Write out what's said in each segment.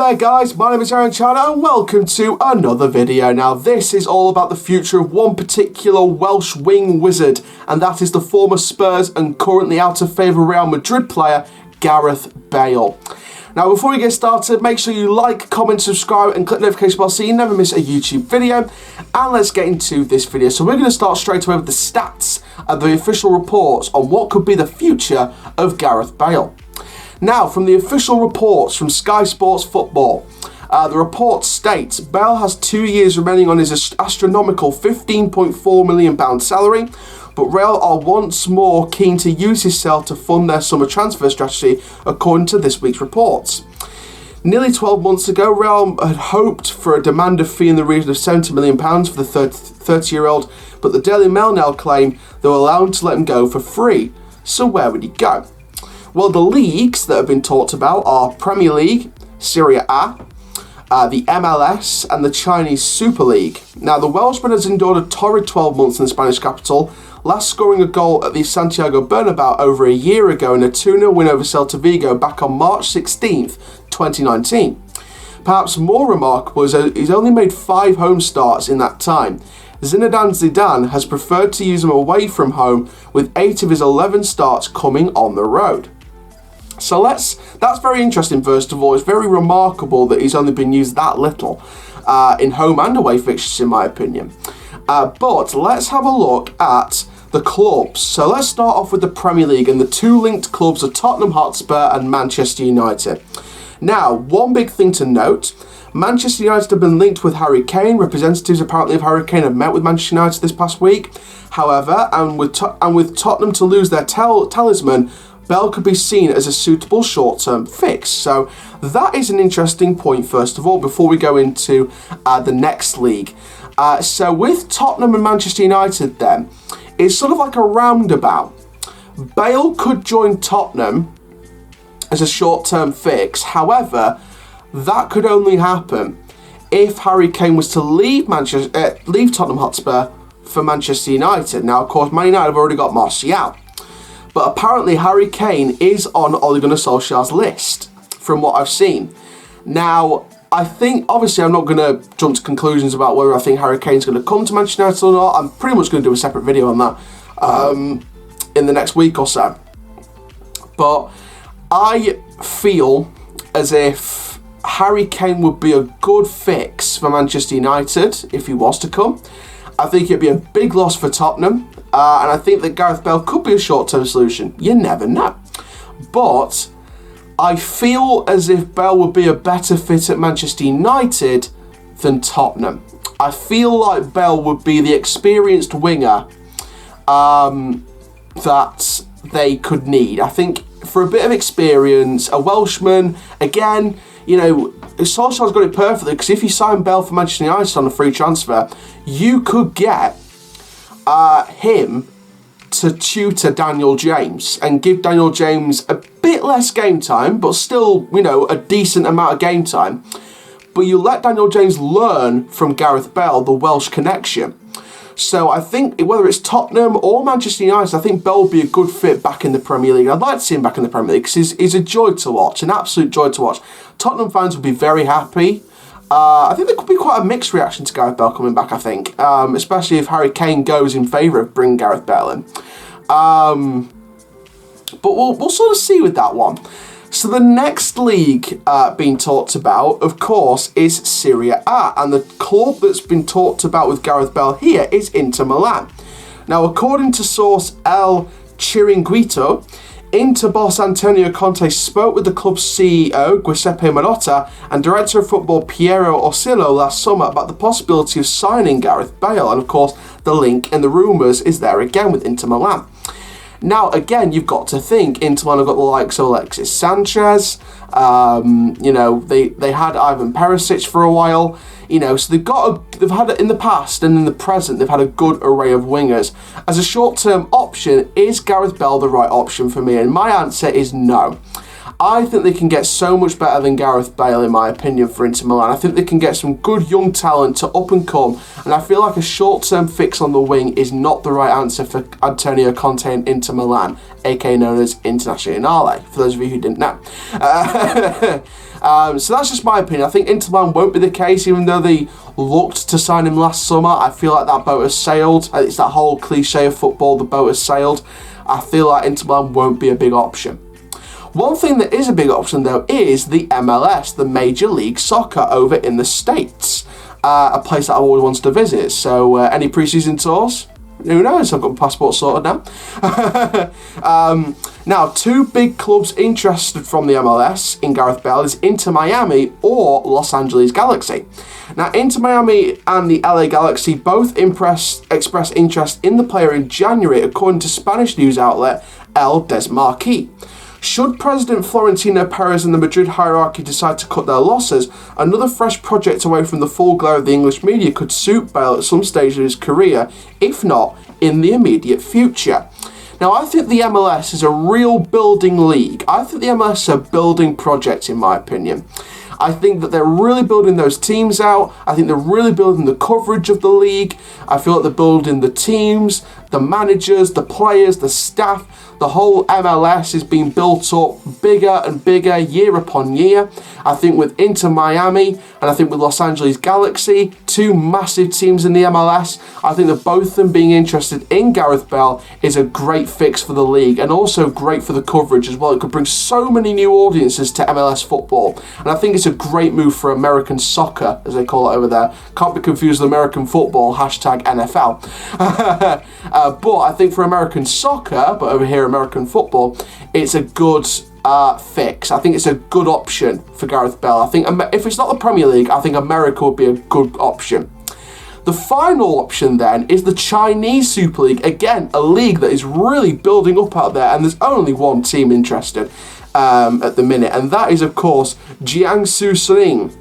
there guys, my name is Aaron Chana and welcome to another video. Now this is all about the future of one particular Welsh wing wizard, and that is the former Spurs and currently out of favour Real Madrid player Gareth Bale. Now before we get started, make sure you like, comment, subscribe and click the notification bell so you never miss a YouTube video. And let's get into this video. So we're going to start straight away with the stats and the official reports on what could be the future of Gareth Bale. Now, from the official reports from Sky Sports Football, the report states Bale has 2 years remaining on his astronomical £15.4 million salary, but Real are once more keen to use his sale to fund their summer transfer strategy, according to this week's reports. Nearly 12 months ago, Real had hoped for a demanded fee in the region of £70 million for the 30-year-old, but the Daily Mail now claim they were allowed to let him go for free. So where would he go? Well, the leagues that have been talked about are Premier League, Serie A, the MLS and the Chinese Super League. Now, the Welshman has endured a torrid 12 months in the Spanish capital, last scoring a goal at the Santiago Bernabeu over a year ago in a 2-0 win over Celta Vigo back on March 16th, 2019. Perhaps more remarkable is that he's only made 5 home starts in that time. Zinedine Zidane has preferred to use him away from home, with 8 of his 11 starts coming on the road. So that's very interesting. First of all, it's very remarkable that he's only been used that little in home and away fixtures, in my opinion. But let's have a look at the clubs. So let's start off with the Premier League, and the 2 linked clubs are Tottenham Hotspur and Manchester United. Now, one big thing to note, Manchester United have been linked with Harry Kane. Representatives apparently of Harry Kane have met with Manchester United this past week. However, and with Tottenham to lose their talisman, Bale could be seen as a suitable short-term fix. So that is an interesting point, first of all, before we go into the next league. So with Tottenham and Manchester United then, it's sort of like a roundabout. Bale could join Tottenham as a short-term fix. However, that could only happen if Harry Kane was to leave Tottenham Hotspur for Manchester United. Now, of course, Man United have already got Martial. But apparently Harry Kane is on Ole Gunnar Solskjaer's list, from what I've seen. Now, I think, obviously I'm not going to jump to conclusions about whether I think Harry Kane's going to come to Manchester United or not. I'm pretty much going to do a separate video on that in the next week or so. But I feel as if Harry Kane would be a good fix for Manchester United if he was to come. I think it'd be a big loss for Tottenham, and I think that Gareth Bale could be a short-term solution. You never know. But I feel as if Bale would be a better fit at Manchester United than Tottenham. I feel like Bale would be the experienced winger that they could need. I think for a bit of experience, a Welshman, again, you know, Solskjaer's got it perfectly, because if you sign Bale for Manchester United on a free transfer, you could get him to tutor Daniel James and give Daniel James a bit less game time, but still, you know, a decent amount of game time. But you let Daniel James learn from Gareth Bale, the Welsh connection. So I think whether it's Tottenham or Manchester United, I think Bale would be a good fit back in the Premier League. I'd like to see him back in the Premier League because he's a joy to watch, an absolute joy to watch. Tottenham fans would be very happy. I think there could be quite a mixed reaction to Gareth Bale coming back, I think, especially if Harry Kane goes in favour of bringing Gareth Bale in. But we'll sort of see with that one. So the next league being talked about, of course, is Serie A, and the club that's been talked about with Gareth Bale here is Inter Milan. Now, according to source El Chiringuito, Inter boss Antonio Conte spoke with the club's CEO, Giuseppe Marotta, and director of football Piero Orsillo last summer about the possibility of signing Gareth Bale, and of course, the link and the rumours is there again with Inter Milan. Now, again, you've got to think Inter Milan have got the likes of Alexis Sanchez. You know, they had Ivan Perisic for a while. You know, so they've had it in the past and in the present. They've had a good array of wingers. As a short-term option, is Gareth Bale the right option for me? And my answer is no. I think they can get so much better than Gareth Bale, in my opinion, for Inter Milan. I think they can get some good young talent to up and come, and I feel like a short-term fix on the wing is not the right answer for Antonio Conte and Inter Milan, aka known as Internazionale, for those of you who didn't know. So that's just my opinion. I think Inter Milan won't be the case, even though they looked to sign him last summer. I feel like that boat has sailed. It's that whole cliche of football, the boat has sailed. I feel like Inter Milan won't be a big option. One thing that is a big option, though, is the MLS, the Major League Soccer over in the States. A place that I always wanted to visit. So, any pre-season tours? Who knows? I've got my passport sorted now. Now, two big clubs interested from the MLS in Gareth Bale is Inter Miami or Los Angeles Galaxy. Now, Inter Miami and the LA Galaxy both expressed interest in the player in January, according to Spanish news outlet El Desmarque. Should President Florentino Perez and the Madrid hierarchy decide to cut their losses, another fresh project away from the full glare of the English media could suit Bale at some stage of his career, if not in the immediate future. Now, I think the MLS is a real building league. I think the MLS is a building project, in my opinion. I think that they're really building those teams out. I think they're really building the coverage of the league. I feel like they're building the teams, the managers, the players, the staff. The whole MLS is being built up bigger and bigger year upon year. I think with Inter Miami and I think with Los Angeles Galaxy, two massive teams in the MLS, I think that both of them being interested in Gareth Bale is a great fix for the league and also great for the coverage as well. It could bring so many new audiences to MLS football. And I think it's a great move for American soccer, as they call it over there. Can't be confused with American football, hashtag NFL. But I think for American soccer, but over here American football, it's a good fix. I think it's a good option for Gareth Bale. I think if it's not the Premier League, I think America would be a good option. The final option then is the Chinese Super League. Again, a league that is really building up out there, and there's only one team interested at the minute, and that is, of course, Jiangsu Suning.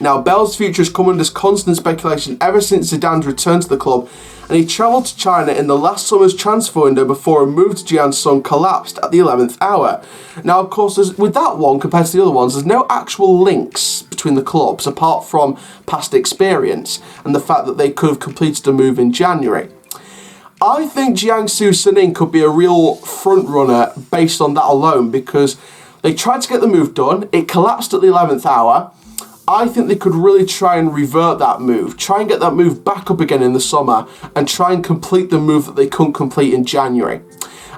Now, Bale's future has come under constant speculation ever since Zidane's return to the club, and he travelled to China in the last summer's transfer window before a move to Jiangsu collapsed at the 11th hour. Now, of course, with that one, compared to the other ones, there's no actual links between the clubs, apart from past experience, and the fact that they could have completed a move in January. I think Jiangsu Suning could be a real front-runner based on that alone, because they tried to get the move done, it collapsed at the 11th hour. I think they could really try and revert that move, try and get that move back up again in the summer, and try and complete the move that they couldn't complete in January.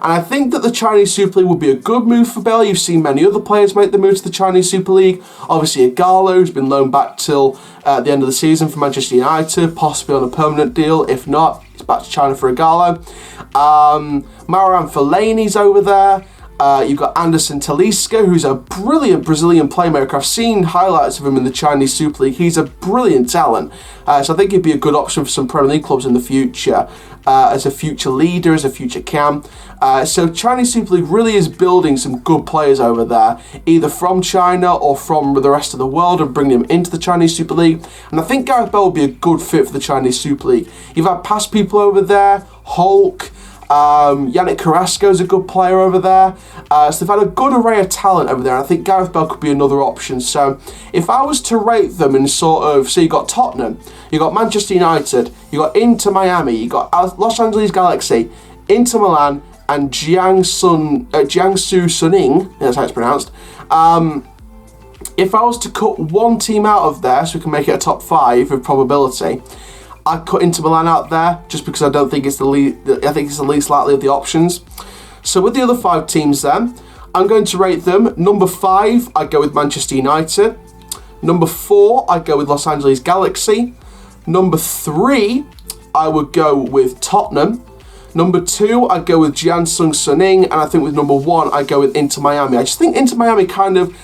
And I think that the Chinese Super League would be a good move for Bale. You've seen many other players make the move to the Chinese Super League. Obviously, Igalo, who's been loaned back till the end of the season for Manchester United, possibly on a permanent deal. If not, it's back to China for Igalo. Marouane Fellaini's over there. You've got Anderson Talisca, who's a brilliant Brazilian playmaker. I've seen highlights of him in the Chinese Super League. He's a brilliant talent. So I think he'd be a good option for some Premier League clubs in the future, as a future leader, as a future cam. So Chinese Super League really is building some good players over there, either from China or from the rest of the world, and bringing them into the Chinese Super League. And I think Gareth Bale would be a good fit for the Chinese Super League. You've had past people over there, Hulk, Yannick Carrasco's a good player over there. So they've had a good array of talent over there, and I think Gareth Bale could be another option. So if I was to rate them in sort of, so you got Tottenham, you got Manchester United, you got Inter Miami, you got Los Angeles Galaxy, Inter Milan, and Jiangsu Suning, that's how it's pronounced. If I was to cut one team out of there, so we can make it a top 5 with probability, I'd cut Inter Milan out there just because I don't think it's I think it's the least likely of the options. So with the other 5 teams then, I'm going to rate them. Number 5, I'd go with Manchester United. Number 4, I'd go with Los Angeles Galaxy. Number 3, I would go with Tottenham. Number 2, I'd go with Jiangsu Suning, and I think with number 1, I'd go with Inter Miami. I just think Inter Miami kind of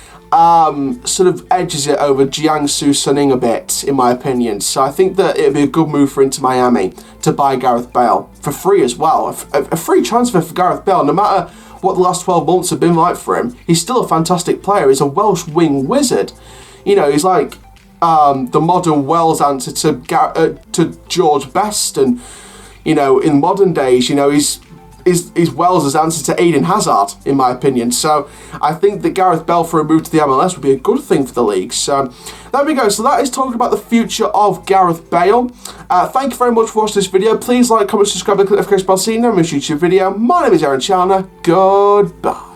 sort of edges it over Jiangsu Suning a bit, in my opinion. So I think that it'd be a good move for Inter Miami to buy Gareth Bale for free as well. A free transfer for Gareth Bale, no matter what the last 12 months have been like for him, he's still a fantastic player. He's a Welsh wing wizard. You know, he's like the modern Wales answer to George Best, and you know, in modern days, you know, he's is Wales' answer to Eden Hazard, in my opinion. So I think that Gareth Bale for a move to the MLS would be a good thing for the league. So there we go. So that is talking about the future of Gareth Bale. Thank you very much for watching this video. Please like, comment, subscribe, and click the notification bell so you never miss a YouTube video. My name is Aaron Challoner. Goodbye.